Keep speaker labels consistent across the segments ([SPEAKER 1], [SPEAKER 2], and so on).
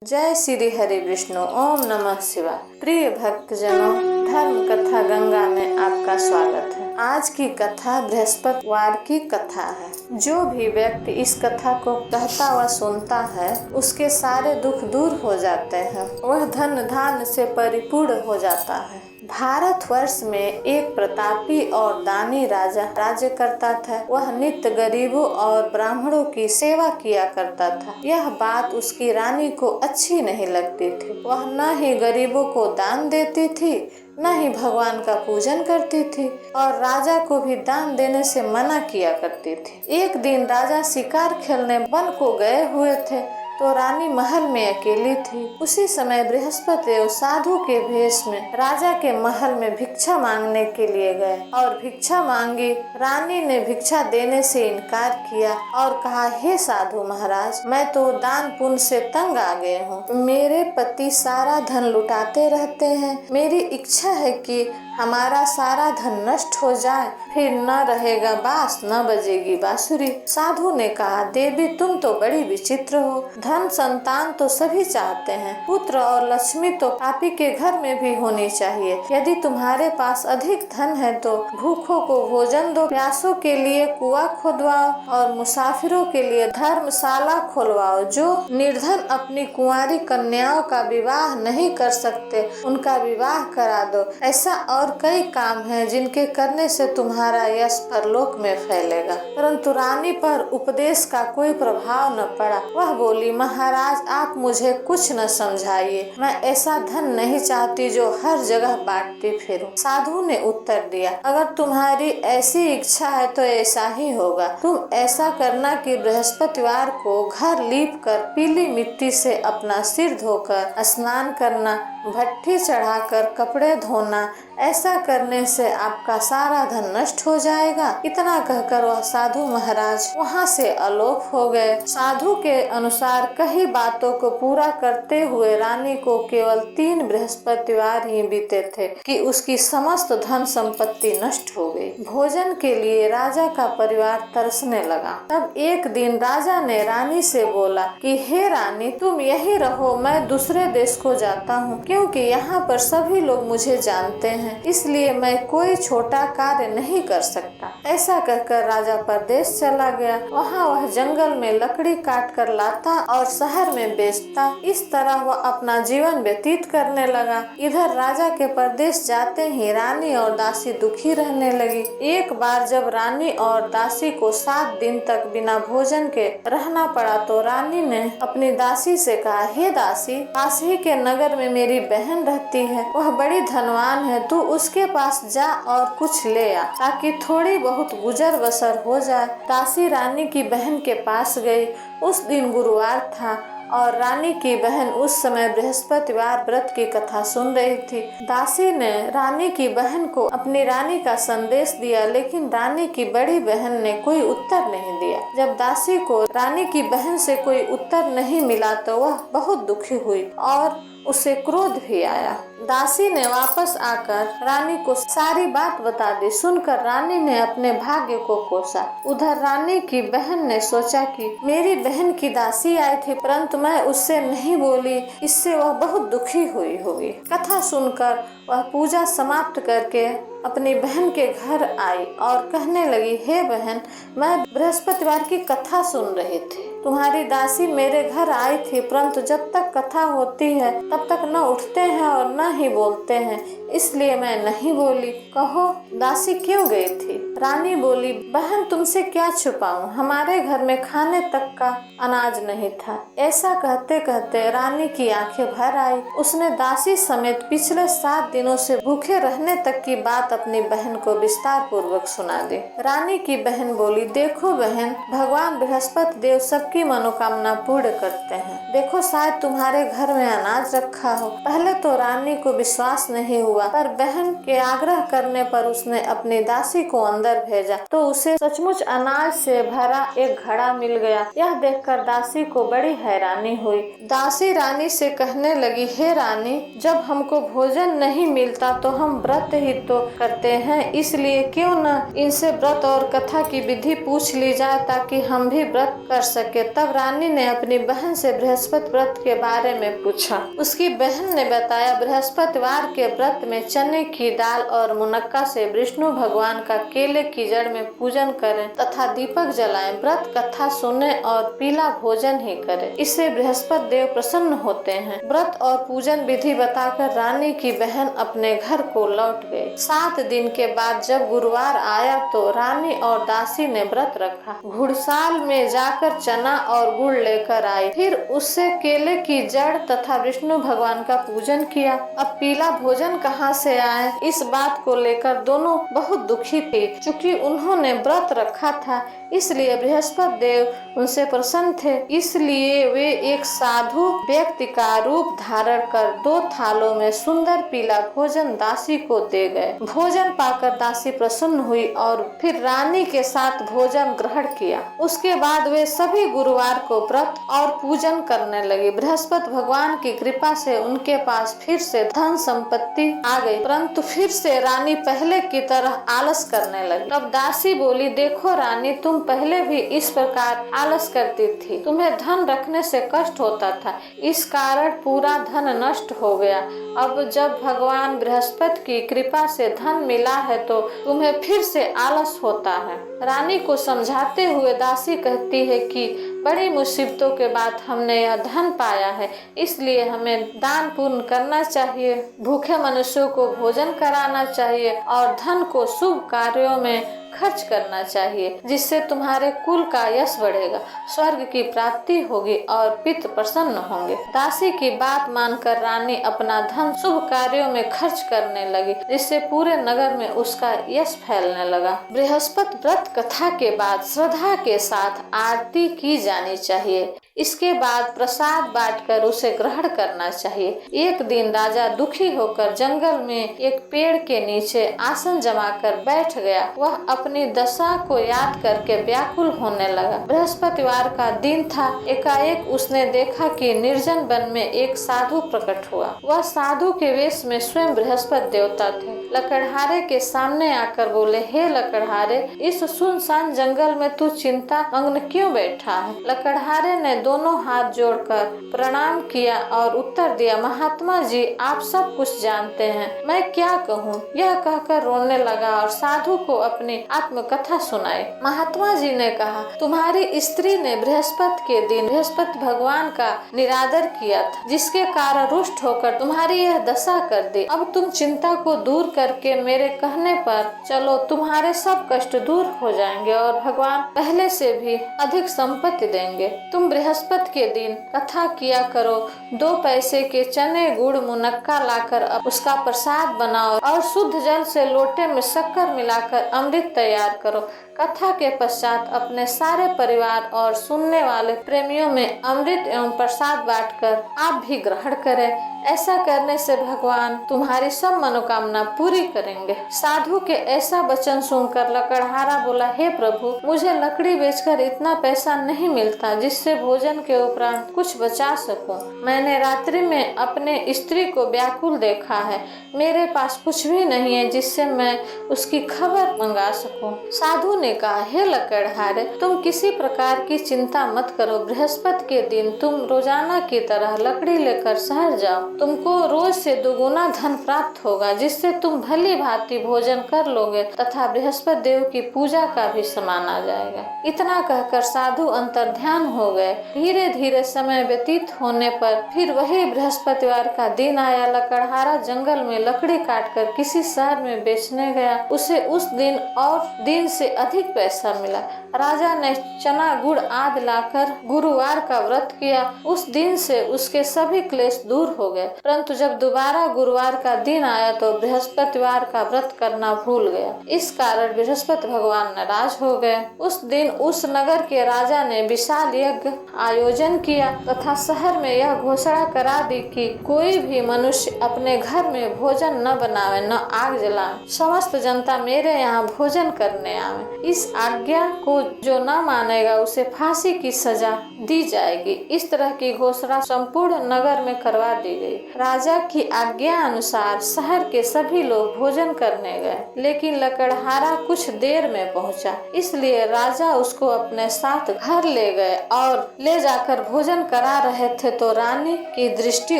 [SPEAKER 1] जय श्री हरि विष्णु। ओम नमः शिवाय। प्रिय भक्तजनों, धर्म कथा गंगा में आपका स्वागत है। आज की कथा बृहस्पतिवार की कथा है। जो भी व्यक्ति इस कथा को कहता व सुनता है उसके सारे दुख दूर हो जाते हैं, वह धन धान्य से परिपूर्ण हो जाता है। भारतवर्ष में एक प्रतापी और दानी राजा राज्य करता था। वह नित्य गरीबों और ब्राह्मणों की सेवा किया करता था। यह बात उसकी रानी को अच्छी नहीं लगती थी। वह न ही गरीबों को दान देती थी, न ही भगवान का पूजन करती थी और राजा को भी दान देने से मना किया करती थी। एक दिन राजा शिकार खेलने वन को गए हुए थे तो रानी महल में अकेली थी। उसी समय बृहस्पति साधु के भेष में राजा के महल में भिक्षा मांगने के लिए गए और भिक्षा मांगी। रानी ने भिक्षा देने से इनकार किया और कहा, हे साधु महाराज, मैं तो दान पुण्य से तंग आ गए हूँ। मेरे पति सारा धन लुटाते रहते हैं। मेरी इच्छा है कि हमारा सारा धन नष्ट हो जाए, फिर न रहेगा बांस न बजेगी बांसुरी। साधु ने कहा, देवी तुम तो बड़ी विचित्र हो। धन संतान तो सभी चाहते हैं, पुत्र और लक्ष्मी तो पापी के घर में भी होनी चाहिए। यदि तुम्हारे पास अधिक धन है तो भूखों को भोजन दो, प्यासों के लिए कुआं खोदवाओ और मुसाफिरों के लिए धर्मशाला खोलवाओ। जो निर्धन अपनी कुंवारी कन्याओं का विवाह नहीं कर सकते उनका विवाह करा दो। ऐसा और कई काम हैं जिनके करने से तुम्हारा यश परलोक में फैलेगा। परंतु रानी पर उपदेश का कोई प्रभाव न पड़ा। वह बोली, महाराज आप मुझे कुछ न समझाइए। मैं ऐसा धन नहीं चाहती जो हर जगह बांटती फिरूं। साधु ने उत्तर दिया, अगर तुम्हारी ऐसी इच्छा है तो ऐसा ही होगा। तुम ऐसा करना कि बृहस्पतिवार को घर लीप कर पीली मिट्टी से अपना सिर धोकर स्नान करना, भट्ठी चढ़ाकर कपड़े धोना। ऐसा करने से आपका सारा धन नष्ट हो जाएगा। इतना कहकर वह साधु महाराज वहाँ से अलोप हो गए। साधु के अनुसार कई बातों को पूरा करते हुए रानी को केवल 3 बृहस्पतिवार ही बीते थे कि उसकी समस्त धन संपत्ति नष्ट हो गई। भोजन के लिए राजा का परिवार तरसने लगा। तब एक दिन राजा ने रानी से बोला कि हे रानी, तुम यही रहो, मैं दूसरे देश को जाता हूँ, क्योंकि यहाँ पर सभी लोग मुझे जानते हैं, इसलिए मैं कोई छोटा कार्य नहीं कर सकता। ऐसा कहकर राजा परदेश चला गया। वहाँ वह जंगल में लकड़ी काट कर लाता और शहर में बेचता। इस तरह वह अपना जीवन व्यतीत करने लगा। इधर राजा के परदेश जाते ही रानी और दासी दुखी रहने लगी। एक बार जब रानी और दासी को 7 दिन तक बिना भोजन के रहना पड़ा तो रानी ने अपनी दासी से कहा, हे दासी, पास ही के नगर में मेरी बहन रहती है, वह बड़ी धनवान है, तू उसके पास जा और कुछ ले आ ताकि थोड़ी बहुत गुजर बसर हो जाए। दासी रानी की बहन के पास गई। उस दिन गुरुवार था और रानी की बहन उस समय बृहस्पतिवार व्रत की कथा सुन रही थी। दासी ने रानी की बहन को अपनी रानी का संदेश दिया, लेकिन रानी की बड़ी बहन ने कोई उत्तर नहीं दिया। जब दासी को रानी की बहन से कोई उत्तर नहीं मिला तो वह बहुत दुखी हुई और उसे क्रोध भी आया। दासी ने वापस आकर रानी को सारी बात बता दी। सुनकर रानी ने अपने भाग्य को कोसा। उधर रानी की बहन ने सोचा कि मेरी बहन की दासी आई थी परंतु मैं उससे नहीं बोली, इससे वह बहुत दुखी हुई होगी। कथा सुनकर वह पूजा समाप्त करके अपनी बहन के घर आई और कहने लगी, हे बहन, मैं बृहस्पतिवार की कथा सुन रही थी। तुम्हारी दासी मेरे घर आई थी परंतु जब तक कथा होती है तब तक न उठते हैं और न ही बोलते हैं, इसलिए मैं नहीं बोली। कहो दासी क्यों गई थी? रानी बोली, बहन तुमसे क्या छुपाऊं, हमारे घर में खाने तक का अनाज नहीं था। ऐसा कहते कहते रानी की आंखें भर आई। उसने दासी समेत पिछले 7 दिनों से भूखे रहने तक की बात अपनी बहन को विस्तार पूर्वक सुना दी। रानी की बहन बोली, देखो बहन, भगवान बृहस्पति देव सबकी मनोकामना पूर्ण करते हैं। देखो शायद तुम्हारे घर में अनाज रखा हो। पहले तो रानी को विश्वास नहीं हुआ, पर बहन के आग्रह करने पर उसने अपनी दासी को अंदर अंदर भेजा तो उसे सचमुच अनाज से भरा एक घड़ा मिल गया। यह देखकर दासी को बड़ी हैरानी हुई। दासी रानी से कहने लगी, हे रानी, जब हमको भोजन नहीं मिलता तो हम व्रत ही तो करते हैं, इसलिए क्यों न इनसे व्रत और कथा की विधि पूछ ली जाए ताकि हम भी व्रत कर सके। तब रानी ने अपनी बहन से बृहस्पति व्रत के बारे में पूछा। उसकी बहन ने बताया, बृहस्पतिवार के व्रत में चने की दाल और मुनक्का से विष्णु भगवान का केले की जड़ में पूजन करें तथा दीपक जलाएं, व्रत कथा सुने और पीला भोजन ही करें, इससे बृहस्पति देव प्रसन्न होते हैं। व्रत और पूजन विधि बताकर रानी की बहन अपने घर को लौट गई। 7 दिन के बाद जब गुरुवार आया तो रानी और दासी ने व्रत रखा। घुड़साल में जाकर चना और गुड़ लेकर आई, फिर उससे केले की जड़ तथा विष्णु भगवान का पूजन किया। अब पीला भोजन कहाँ से आए, इस बात को लेकर दोनों बहुत दुखी थे। चूँकि उन्होंने व्रत रखा था इसलिए बृहस्पति देव उनसे प्रसन्न थे, इसलिए वे एक साधु व्यक्ति का रूप धारण कर 2 थालों में सुंदर पीला भोजन दासी को दे गए। भोजन पाकर दासी प्रसन्न हुई और फिर रानी के साथ भोजन ग्रहण किया। उसके बाद वे सभी गुरुवार को व्रत और पूजन करने लगे। बृहस्पति भगवान की कृपा से उनके पास फिर से धन संपत्ति आ गई, परंतु फिर से रानी पहले की तरह आलस करने लगी। तब दासी बोली, देखो रानी, तुम पहले भी इस प्रकार आलस करती थी, तुम्हें धन रखने से कष्ट होता था, इस कारण पूरा धन नष्ट हो गया। अब जब भगवान बृहस्पति की कृपा से धन मिला है तो तुम्हें फिर से आलस होता है। रानी को समझाते हुए दासी कहती है कि बड़ी मुसीबतों के बाद हमने यह धन पाया है, इसलिए हमें दान पुण्य करना चाहिए, भूखे मनुष्यों को भोजन कराना चाहिए और धन को शुभ कार्यों में खर्च करना चाहिए, जिससे तुम्हारे कुल का यश बढ़ेगा, स्वर्ग की प्राप्ति होगी और पितृ प्रसन्न होंगे। दासी की बात मानकर रानी अपना धन शुभ कार्यों में खर्च करने लगी, जिससे पूरे नगर में उसका यश फैलने लगा। बृहस्पति व्रत कथा के बाद श्रद्धा के साथ आरती की जानी चाहिए। इसके बाद प्रसाद बांटकर उसे ग्रहण करना चाहिए। एक दिन राजा दुखी होकर जंगल में एक पेड़ के नीचे आसन जमाकर बैठ गया। वह अपनी दशा को याद करके व्याकुल होने लगा। बृहस्पतिवार का दिन था। एकाएक उसने देखा कि निर्जन वन में एक साधु प्रकट हुआ। वह साधु के वेश में स्वयं बृहस्पति देवता थे। लकड़हारे के सामने आकर बोले, हे लकड़हारे, इस सुनसान जंगल में तू चिंता मग्न क्यों बैठा है? लकड़हारे ने दोनों हाथ जोड़कर प्रणाम किया और उत्तर दिया, महात्मा जी, आप सब कुछ जानते हैं, मैं क्या कहूँ? यह कहकर रोने लगा और साधु को अपनी आत्मकथा सुनाई। महात्मा जी ने कहा, तुम्हारी स्त्री ने बृहस्पति के दिन बृहस्पति भगवान का निरादर किया था, जिसके कारण रुष्ट होकर तुम्हारी यह दशा कर दी। अब तुम चिंता को दूर करके मेरे कहने पर चलो, तुम्हारे सब कष्ट दूर हो जाएंगे और भगवान पहले से भी अधिक संपत्ति देंगे। तुम बृहस्पति के दिन कथा किया करो, 2 पैसे के चने गुड़ मुनक्का लाकर उसका प्रसाद बनाओ और शुद्ध जल से लोटे में शक्कर मिलाकर अमृत तैयार करो। कथा के पश्चात अपने सारे परिवार और सुनने वाले प्रेमियों में अमृत एवं प्रसाद बांटकर आप भी ग्रहण करें। ऐसा करने से भगवान तुम्हारी सब मनोकामना पूरी करेंगे। साधु के ऐसा वचन सुनकर लकड़हारा बोला, हे प्रभु, मुझे लकड़ी बेचकर इतना पैसा नहीं मिलता जिससे भोजन के उपरांत कुछ बचा सकूं। मैंने रात्रि में अपने स्त्री को व्याकुल देखा है, मेरे पास कुछ भी नहीं है जिससे मैं उसकी खबर मंगा सकूं। साधु ने कहा, हे लकड़हारे, तुम किसी प्रकार की चिंता मत करो। बृहस्पति के दिन तुम रोजाना की तरह लकड़ी लेकर शहर जाओ। तुमको रोज से 2 गुना धन प्राप्त होगा, जिससे तुम भली भांति भोजन कर लोगे तथा बृहस्पति देव की पूजा का भी सामान आ जाएगा। इतना कहकर साधु अंतर्ध्यान हो गए। धीरे धीरे समय व्यतीत होने पर फिर वही बृहस्पतिवार का दिन आया। लकड़हारा जंगल में लकड़ी काटकर किसी शहर में बेचने गया। उसे उस दिन और दिन से अधिक पैसा मिला। राजा ने चना गुड़ आदि लाकर गुरुवार का व्रत किया। उस दिन से उसके सभी क्लेश दूर हो गए। परंतु जब दोबारा गुरुवार का दिन आया तो बृहस्पतिवार का व्रत करना भूल गया। इस कारण बृहस्पति भगवान नाराज हो गए। उस दिन उस नगर के राजा ने विशाल यज्ञ आयोजन किया तथा शहर में यह घोषणा करा दी कि कोई भी मनुष्य अपने घर में भोजन न बनावे, न आग जलावे। समस्त जनता मेरे यहाँ भोजन करने आवे। इस आज्ञा को जो न मानेगा उसे फांसी की सजा दी जाएगी। इस तरह की घोषणा संपूर्ण नगर में करवा दी गई। राजा की आज्ञा अनुसार शहर के सभी लोग भोजन करने गए, लेकिन लकड़हारा कुछ देर में पहुंचा, इसलिए राजा उसको अपने साथ घर ले गए और ले जाकर भोजन करा रहे थे तो रानी की दृष्टि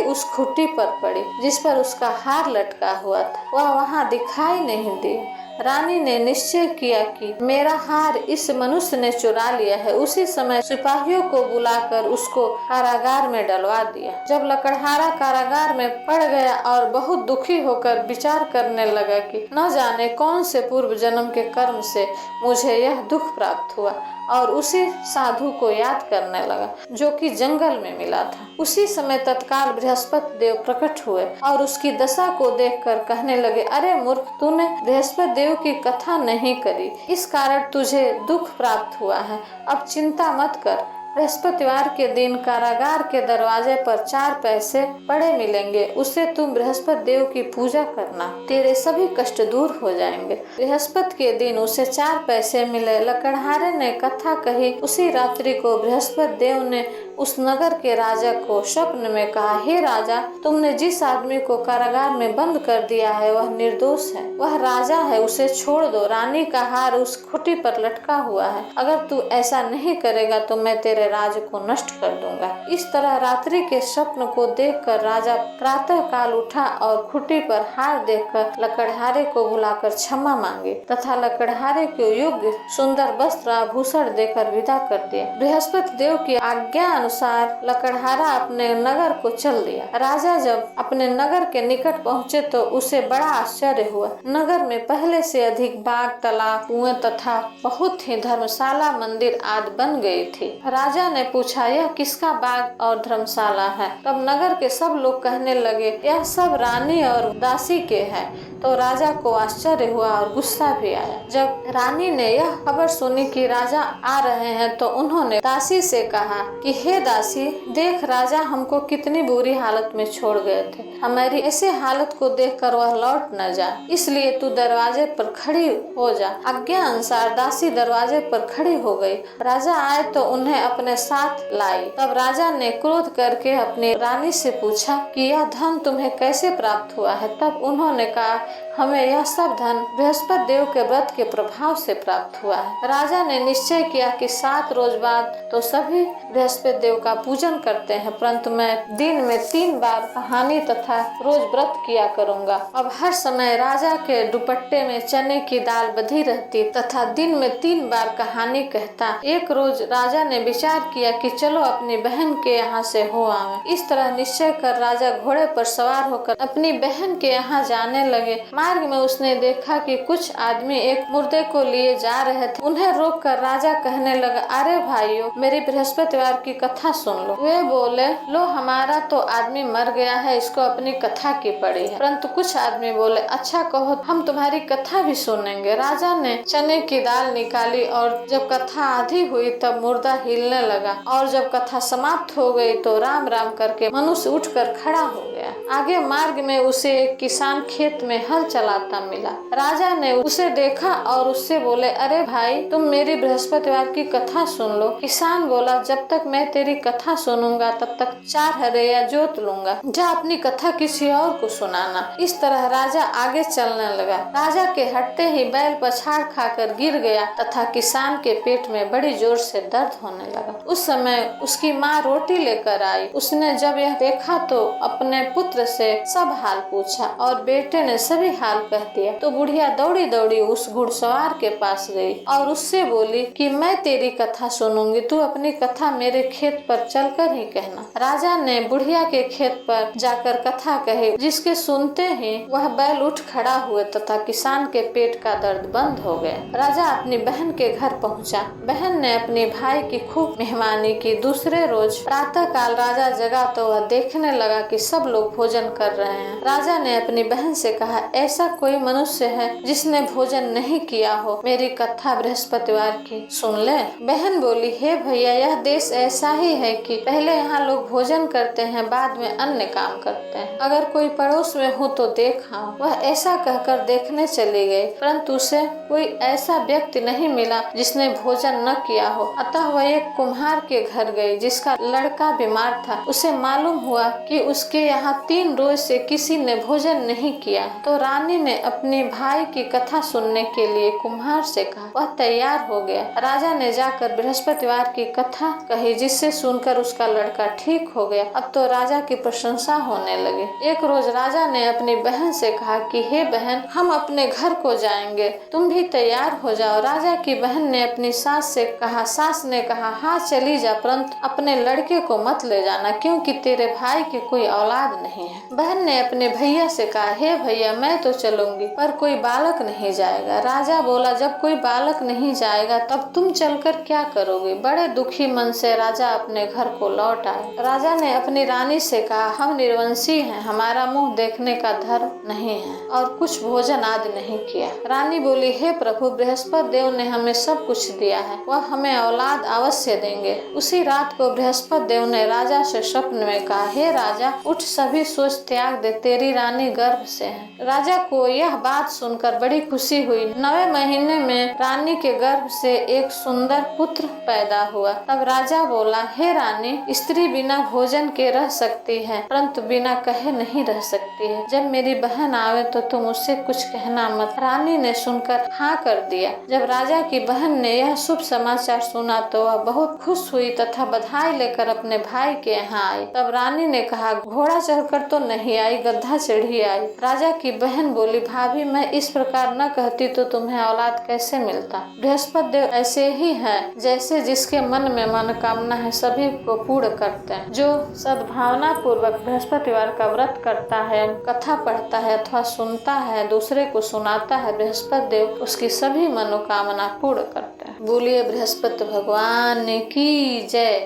[SPEAKER 1] उस खूंटी पर पड़ी जिस पर उसका हार लटका हुआ था। वह वहां दिखाई नहीं दी। रानी ने निश्चय किया कि मेरा हार इस मनुष्य ने चुरा लिया है। उसी समय सिपाहियों को बुलाकर उसको कारागार में डलवा दिया। जब लकड़हारा कारागार में पड़ गया और बहुत दुखी होकर विचार करने लगा कि न जाने कौन से पूर्व जन्म के कर्म से मुझे यह दुख प्राप्त हुआ, और उसी साधु को याद करने लगा जो कि जंगल में मिला था। उसी समय तत्काल बृहस्पति देव प्रकट हुए और उसकी दशा को देखकर कहने लगे, अरे मूर्ख, तूने बृहस्पति देव की कथा नहीं करी, इस कारण तुझे दुख प्राप्त हुआ है। अब चिंता मत कर। बृहस्पतिवार के दिन कारागार के दरवाजे पर 4 पैसे पड़े मिलेंगे, उससे तुम बृहस्पति देव की पूजा करना, तेरे सभी कष्ट दूर हो जाएंगे। बृहस्पति के दिन उसे 4 पैसे मिले। लकड़हारे ने कथा कही। उसी रात्रि को बृहस्पति देव ने उस नगर के राजा को स्वप्न में कहा, हे राजा, तुमने जिस आदमी को कारागार में बंद कर दिया है वह निर्दोष है, वह राजा है, उसे छोड़ दो। रानी का हार उस खूंटी पर लटका हुआ है। अगर तू ऐसा नहीं करेगा तो मैं तेरे राज्य को नष्ट कर दूंगा। इस तरह रात्रि के स्वप्न को देखकर राजा प्रातः काल उठा और खूंटी पर हार देखकर लकड़हारे को बुलाकर क्षमा मांगी तथा लकड़हारे को योग्य सुंदर वस्त्र आभूषण देकर विदा कर दिया। बृहस्पति देव की आज्ञा अनुसार लकड़हारा अपने नगर को चल दिया। राजा जब अपने नगर के निकट पहुँचे तो उसे बड़ा आश्चर्य हुआ। नगर में पहले से अधिक बाग, तालाब, कुएं तथा बहुत ही धर्मशाला, मंदिर आदि बन गई थी। राजा ने पूछा, यह किसका बाग और धर्मशाला है? तब नगर के सब लोग कहने लगे, यह सब रानी और दासी के हैं। तो राजा को आश्चर्य हुआ और गुस्सा भी आया। जब रानी ने यह खबर सुनी कि राजा आ रहे हैं तो उन्होंने दासी से कहा कि हे दासी, देख राजा हमको कितनी बुरी हालत में छोड़ गए थे। हमारी ऐसे हालत को देखकर वह लौट न जा, इसलिए तू दरवाजे पर खड़ी हो जा। आज्ञा अनुसार दासी दरवाजे पर खड़ी हो गई। राजा आए तो उन्हें अपने साथ लाई। तब राजा ने क्रोध करके अपनी रानी से पूछा कि यह धन तुम्हें कैसे प्राप्त हुआ है? तब उन्होंने कहा, हमें यह सब धन बृहस्पति देव के व्रत के प्रभाव से प्राप्त हुआ है। राजा ने निश्चय किया कि 7 रोज बाद तो सभी बृहस्पति देव का पूजन करते हैं, परंतु मैं दिन में 3 बार कहानी तथा रोज व्रत किया करूंगा। अब हर समय राजा के दुपट्टे में चने की दाल बधी रहती तथा दिन में 3 बार कहानी कहता। एक रोज राजा ने विचार किया कि चलो अपनी बहन के यहाँ से हो आवे। इस तरह निश्चय कर राजा घोड़े पर सवार होकर अपनी बहन के यहाँ जाने लगे। मार्ग में उसने देखा कि कुछ आदमी एक मुर्दे को लिए जा रहे थे। उन्हें रोककर राजा कहने लगा, अरे भाइयों, मेरी बृहस्पतिवार की कथा सुन लो। वे बोले, लो हमारा तो आदमी मर गया है, इसको अपनी कथा की पड़ी है। परंतु कुछ आदमी बोले, अच्छा कहो, हम तुम्हारी कथा भी सुनेंगे। राजा ने चने की दाल निकाली और जब कथा आधी हुई तब मुर्दा हिलने लगा और जब कथा समाप्त हो गई तो राम राम करके मनुष्य उठकर खड़ा हो गया। आगे मार्ग में उसे एक किसान खेत में हल चलाता मिला। राजा ने उसे देखा और उससे बोले, अरे भाई, तुम मेरी बृहस्पतिवार की कथा सुन लो। किसान बोला, जब तक मैं तेरी कथा सुनूंगा तब तक 4 हरैया जोत लूंगा। जा अपनी कथा किसी और को सुनाना। इस तरह राजा आगे चलने लगा। राजा के हटते ही बैल पछाड़ खाकर गिर गया तथा किसान के पेट में बड़ी जोर से दर्द होने लगा। उस समय उसकी माँ रोटी लेकर आई। उसने जब यह देखा तो अपने पुत्र से सब हाल पूछा और बेटे ने सभी हाल कह दिया। तो बुढ़िया दौड़ी दौड़ी उस घुड़सवार के पास गई और उससे बोली कि मैं तेरी कथा सुनूंगी, तू अपनी कथा मेरे खेत पर चलकर ही कहना। राजा ने बुढ़िया के खेत पर जाकर कथा कही, जिसके सुनते ही वह बैल उठ खड़ा हुए तथा किसान के पेट का दर्द बंद हो गया। राजा अपनी बहन के घर पहुंचा। बहन ने अपने भाई की खूब मेहमानी की। दूसरे रोज प्रातः काल राजा जगा तो वह देखने लगा कि सब लोग लोग भोजन कर रहे हैं। राजा ने अपनी बहन से कहा, ऐसा कोई मनुष्य है जिसने भोजन नहीं किया हो मेरी कथा बृहस्पतिवार की, सुन ले। बहन बोली, हे भैया, यह देश ऐसा ही है कि पहले यहाँ लोग भोजन करते हैं, बाद में अन्य काम करते हैं। अगर कोई पड़ोस में हो तो देख आओ। वह ऐसा कहकर देखने चली गई, परंतु उसे कोई ऐसा व्यक्ति नहीं मिला जिसने भोजन न किया हो। अतः वह एक कुम्हार के घर गई जिसका लड़का बीमार था। उसे मालूम हुआ कि उसके यहाँ 3 रोज से किसी ने भोजन नहीं किया। तो रानी ने अपने भाई की कथा सुनने के लिए कुम्हार से कहा। वह तैयार हो गया। राजा ने जाकर बृहस्पतिवार की कथा कही, जिससे सुनकर उसका लड़का ठीक हो गया। अब तो राजा की प्रशंसा होने लगी। एक रोज राजा ने अपनी बहन से कहा कि हे बहन, हम अपने घर को जाएंगे, तुम भी तैयार हो जाओ। राजा की बहन ने अपनी सास से कहा। सास ने कहा, हाँ चली जा, परंतु अपने लड़के को मत ले जाना, क्योंकि तेरे भाई की कोई औलाद नहीं है। बहन ने अपने भैया से कहा, हे भैया, मैं तो चलूंगी, पर कोई बालक नहीं जाएगा। राजा बोला, जब कोई बालक नहीं जाएगा तब तुम चलकर क्या करोगे? बड़े दुखी मन से राजा अपने घर को लौट आए। राजा ने अपनी रानी से कहा, हम निर्वंशी हैं, हमारा मुंह देखने का धर्म नहीं है और कुछ भोजन आदि नहीं किया। रानी बोली, हे प्रभु, बृहस्पति देव ने हमें सब कुछ दिया है, वह हमें औलाद अवश्य देंगे। उसी रात को बृहस्पति देव ने राजा से स्वप्न में कहा, हे राजा, उठ, सभी सोच त्याग दे, तेरी रानी गर्भ से है। राजा को यह बात सुनकर बड़ी खुशी हुई। 9वें महीने में रानी के गर्भ से एक सुंदर पुत्र पैदा हुआ। तब राजा बोला, हे रानी, स्त्री बिना भोजन के रह सकती है, परंतु बिना कहे नहीं रह सकती है। जब मेरी बहन आवे तो तुम उससे कुछ कहना मत। रानी ने सुनकर हाँ कर दिया। जब राजा की बहन ने यह शुभ समाचार सुना तो वह बहुत खुश हुई तथा बधाई लेकर अपने भाई के यहाँ आई। तब रानी ने कहा, घोड़ा चढ़कर तो नहीं आई, गधा चढ़ी आई। राजा की बहन बोली, भाभी, मैं इस प्रकार न कहती तो तुम्हें औलाद कैसे मिलता। बृहस्पति देव ऐसे ही है, जैसे जिसके मन में मनोकामना है सभी को पूर्ण करते हैं। जो सद्भावना पूर्वक बृहस्पतिवार का व्रत करता है, कथा पढ़ता है अथवा सुनता है, दूसरे को सुनाता है, बृहस्पति देव उसकी सभी मनोकामना पूर्ण करते हैं। बोलिए बृहस्पति भगवान की जय।